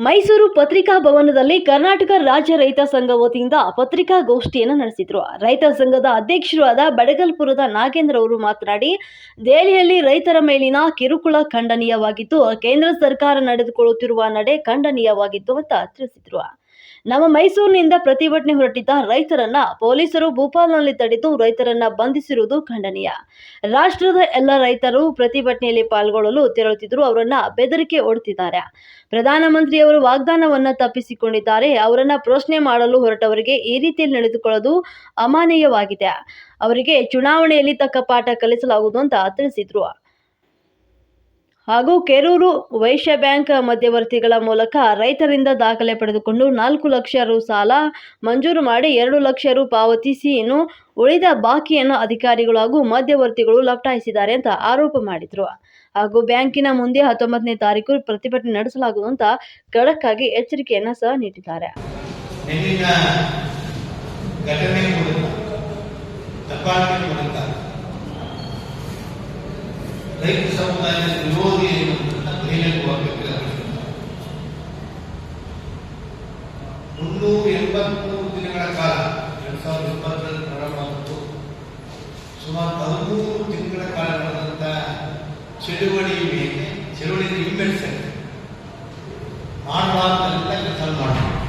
ಮೈಸೂರು ಪತ್ರಿಕಾ ಭವನದಲ್ಲಿ ಕರ್ನಾಟಕ ರಾಜ್ಯ ರೈತ ಸಂಘ ವತಿಯಿಂದ ಪತ್ರಿಕಾಗೋಷ್ಠಿಯನ್ನು ನಡೆಸಿದರು. ರೈತ ಸಂಘದ ಅಧ್ಯಕ್ಷರು ಆದ ಬಡಗಲ್ಪುರದ ನಾಗೇಂದ್ರ ಅವರು ಮಾತನಾಡಿ, ದೆಹಲಿಯಲ್ಲಿ ರೈತರ ಮೇಲಿನ ಕಿರುಕುಳ ಖಂಡನೀಯವಾಗಿದ್ದು, ಕೇಂದ್ರ ಸರ್ಕಾರ ನಡೆದುಕೊಳ್ಳುತ್ತಿರುವ ನಡೆ ಖಂಡನೀಯವಾಗಿತ್ತು ಅಂತ ತಿಳಿಸಿದರು. ನಮ್ಮ ಮೈಸೂರಿನಿಂದ ಪ್ರತಿಭಟನೆ ಹೊರಟಿದ್ದ ರೈತರನ್ನ ಪೊಲೀಸರು ಭೂಪಾಲ್ನಲ್ಲಿ ತಡೆದು ರೈತರನ್ನ ಬಂಧಿಸಿರುವುದು ಖಂಡನೀಯ. ರಾಷ್ಟ್ರದ ಎಲ್ಲ ರೈತರು ಪ್ರತಿಭಟನೆಯಲ್ಲಿ ಪಾಲ್ಗೊಳ್ಳಲು ತೆರಳುತ್ತಿದ್ದರೂ ಅವರನ್ನ ಬೆದರಿಕೆ ಒಡ್ಡುತ್ತಿದ್ದಾರೆ. ಪ್ರಧಾನಮಂತ್ರಿಯವರು ವಾಗ್ದಾನವನ್ನ ತಪ್ಪಿಸಿಕೊಂಡಿದ್ದಾರೆ. ಅವರನ್ನ ಪ್ರಶ್ನೆ ಮಾಡಲು ಹೊರಟವರಿಗೆ ಈ ರೀತಿಯಲ್ಲಿ ನಡೆದುಕೊಳ್ಳೋದು ಅಮಾನವೀಯವಾಗಿದೆ. ಅವರಿಗೆ ಚುನಾವಣೆಯಲ್ಲಿ ತಕ್ಕ ಪಾಠ ಕಲಿಸಲಾಗುವುದು ಅಂತ ತಿಳಿಸಿದ್ರು. ಹಾಗೂ ಕೆರೂರು ವೈಶ್ಯ ಬ್ಯಾಂಕ್ ಮಧ್ಯವರ್ತಿಗಳ ಮೂಲಕ ರೈತರಿಂದ ದಾಖಲೆ ಪಡೆದುಕೊಂಡು 4 ಲಕ್ಷ ರು ಸಾಲ ಮಂಜೂರು ಮಾಡಿ 2 ಲಕ್ಷ ರು ಪಾವತಿಸಿ ಇನ್ನು ಉಳಿದ ಬಾಕಿಯನ್ನು ಅಧಿಕಾರಿಗಳು ಹಾಗೂ ಮಧ್ಯವರ್ತಿಗಳು ಲಪಟಾಯಿಸಿದ್ದಾರೆ ಅಂತ ಆರೋಪ ಮಾಡಿದ್ರು. ಹಾಗೂ ಬ್ಯಾಂಕಿನ ಮುಂದೆ 19ನೇ ತಾರೀಕು ಪ್ರತಿಭಟನೆ ನಡೆಸಲಾಗುವುದು ಅಂತ ಖಡಕ್ ಆಗಿ ಎಚ್ಚರಿಕೆಯನ್ನ ಸಹ ನೀಡಿದ್ದಾರೆ. ರೈತ ಸಮುದಾಯದ ವಿರೋಧಿ ಎನ್ನುವಂತಹ ಬಹಿರಂಗವಾಗಬೇಕು. 383 ದಿನಗಳ ಕಾಲ 2020 ಪ್ರಾರಂಭವಾಯಿತು. ಸುಮಾರು 13 ತಿಂಗಳ ಕಾಲ ನಡೆದಂತಹ ಚಳುವಳಿ ಮೇಲೆ ಚಳುವಳಿಗೆ ಹಿಮ್ಮೆಟ್ಟಿಸಬೇಕು, ಮಾಡಬಾರ್ದೆಲ್ಲ ಕೆಲಸ ಮಾಡಬೇಕು,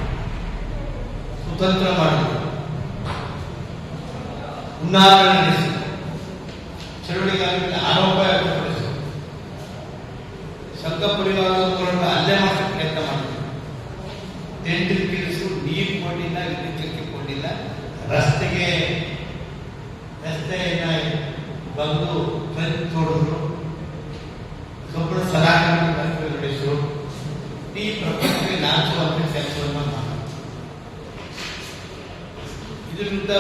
ಸ್ವತಂತ್ರ ಮಾಡಬೇಕು, ಉನ್ನಾರಣೆ ನಡೆಸಿ ಚಳುವಳಿಗಾರರಿಗೆ ಆರೋಪ ವ್ಯಕ್ತಪಡಿಸಿದರು. ಸಂಘ ಪರಿವಾರಗಳನ್ನು ಅಲ್ಲೇ ಮಾಡಕ್ಕೆ ಪ್ರಯತ್ನ ಮಾಡಿದರು. ಟೆಂಟ್ ಕಿರಿಸು, ನೀರು ಕೊಟ್ಟಿಲ್ಲ, ವಿದ್ಯುತ್ ಕೊಟ್ಟಿಲ್ಲ, ರಸ್ತೆಯನ್ನ ಬಂದು ತೋಡಿದ್ರು, ಕಬ್ಬಣ ಸಲಾಖೆ ನಡೆಸಿದ್ರು. ಈ ಪ್ರಪಂಚಕ್ಕೆ ನಾಚುವಂತೆ ಕೆಲಸವನ್ನು ಮಾಡಿದ್ರು. ಇದರಿಂದ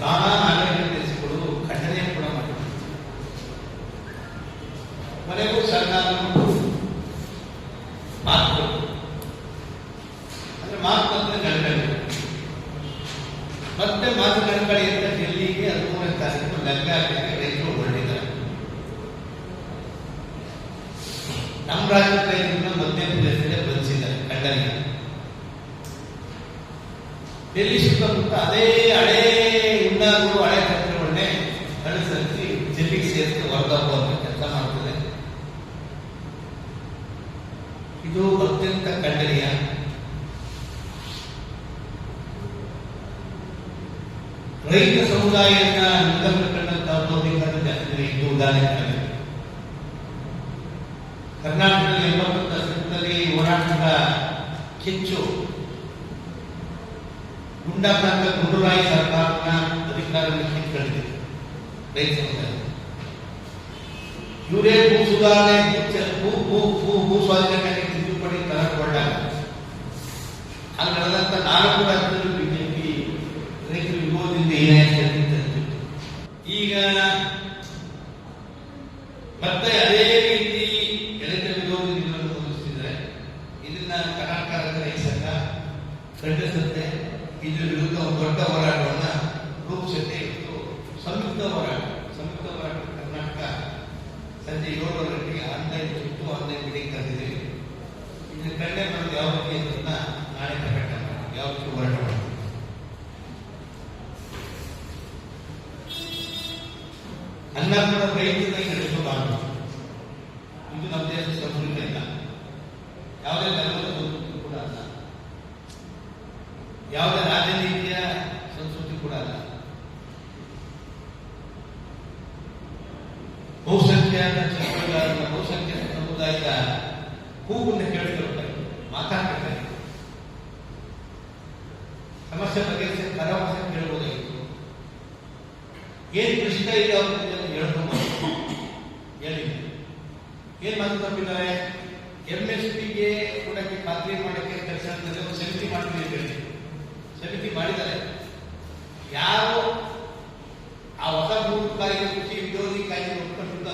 ನಾನಾ ನಾಗರಿಕ ದೇಶಗಳು ಖಂಡನೆ ಕೂಡ ಮಾಡಿದ್ರು. ಮನೆಗೂ ಸರ್ಕಾರ ಮಾತು ಅಂದ್ರೆ ಮಾತು ಅಂದ್ರೆ ಗಣಕಳಿ, ಮತ್ತೆ ಮಾತು ಗಣಕಳಿ ಅಂತ ಡೆಲ್ಲಿಗೆ 13ನೇ ತಾರೀಕು ಲಂಗಾಟಕ್ಕೆ ರೈತರು ಹೊರಟಿದ್ದಾರೆ. ನಮ್ಮ ರಾಜ್ಯದ ರೈತರನ್ನ ಮಧ್ಯಪ್ರದೇಶದಲ್ಲಿ ಬಂಧಿಸಿದ್ದಾರೆ ಖಂಡನೆ. ಡೆಲ್ಲಿ ಸುತ್ತಮುತ್ತ ಅದೇ ಹಳೇ ಹುನ್ನಾರು, ಹಳೆ ತಂತ್ರಗಳನ್ನೇ ಅನುಸರಿಸಿ ಜಿಲ್ಲೆಗೆ ಸೇರಿಸಿ ಹೊರದಾಗುವಂತ ಕೆಲಸ ಮಾಡ್ತದೆ. ಇದು ಅತ್ಯಂತ ಖಂಡನೀಯ. ರೈತ ಸಮುದಾಯದ ನಿರ್ಗಮನಕ್ಕಂತಹ ಜಾಸ್ತಿ ಇದು ಉದಾಹರಣೆ. ಕರ್ನಾಟಕದಲ್ಲಿ 80 ದಶಕದಲ್ಲಿ ಹೋರಾಟದ ಕಿಚ್ಚು ಗುಂಡಾ ಪ್ರಾಂತ ಗುಂಡೂರಾಯಿ ಸರ್ಕಾರದ ಅಧಿಕಾರವನ್ನು ಕಿತ್ಕೊಂಡಿದೆ ರೈತ ಸಮುದಾಯ. ಇವರೇ ಭೂ ಸುಧಾರಣೆ, ಭೂ ಸ್ವಾಧೀನಕ್ಕೆ ತಿದ್ದುಪಡಿ ತರಕೊಂಡಾಗ ಅಲ್ಲಿ ನಡೆದಂತ 4 ರಾಜ್ಯದಲ್ಲಿ ಬಿಜೆಪಿ ರೈತರ ವಿರೋಧದಿಂದ ಏನಾಯ್ತು. ಈಗ ಮತ್ತೆ ಅದೇ ರೀತಿ ರೈತ ವಿರೋಧಿ ತೋರಿಸ್ತಿದ್ದಾರೆ. ಇದನ್ನ ಕರ್ನಾಟಕ ರೈತ ಸಂಘ ಖಂಡಿಸುತ್ತೆ. ಇದ್ರ ವಿರುದ್ಧ ಒಂದು ದೊಡ್ಡ ಹೋರಾಟವನ್ನ ರೂಪಿಸುತ್ತೆ. ಇವತ್ತು ಸಂಯುಕ್ತ ಹೋರಾಟ ಕರ್ನಾಟಕ ಸಂಜೆ 7 ಗಂಟೆಗೆ ಆನ್ಲೈನ್ ಸುತ್ತು ಆನ್ಲೈನ್ ಮೀಟಿಂಗ್ ಕರೆದಿದ್ದೀವಿ. ಇದನ್ನ ಖಂಡನೆ ಮಾಡೋದು ಯಾವ ರೀತಿ ಅಂತ ನಾಳೆ ಪ್ರಕಟಣೆ ಮಾಡಿ ಯಾವ ರೀತಿ ಹೋರಾಟ ಮಾಡಿ ಅನ್ನ ಕೂಡ ರೈತರನ್ನ ನಡೆಸಬಾರದು. ಇದು ನಮ್ಮ ದೇಶದ ಸಂಸ್ಕೃತಿ ಇಲ್ಲ. ಯಾವುದೇ ಧರ್ಮದ ಸಂಸ್ಕೃತಿ ಕೂಡ ಅಲ್ಲ, ಯಾವುದೇ ರಾಜನೀತಿಯ ಸಂಸ್ಕೃತಿ ಕೂಡ ಅಲ್ಲ. ಬಹುಸಂಖ್ಯಾತ ಚಳವಳಿಗಾರರ, ಬಹುಸಂಖ್ಯಾತ ಸಮುದಾಯದ ಕೂಗನ್ನು ಕೇಳಿಕೊಳ್ತಾರೆ, ಮಾತಾಡ್ತಾರೆ, ಸಮಸ್ಯೆ ಬಗೆಹರಿಸಿ ಭರವಸೆ ಕೇಳಬಹುದಾಗಿತ್ತು. ಏನ್ ಕೃಷಿಕ ಇದೆ ಅವ್ರ ಹೇಳ್ಕೊಂಡು ಹೇಳಿದೆ. ಏನ್ ಮಾತು ತಪ್ಪಿದ್ದಾರೆ? MSPಗೆ ಕೊಡಕ್ಕೆ ಖಾತ್ರಿ ಮಾಡಕ್ಕೆ ಕೆಲಸ ಸಮಿತಿ ಮಾಡ್ತೀವಿ, ಸಮಿತಿ ಮಾಡಿದ್ದಾರೆ. ಯಾರು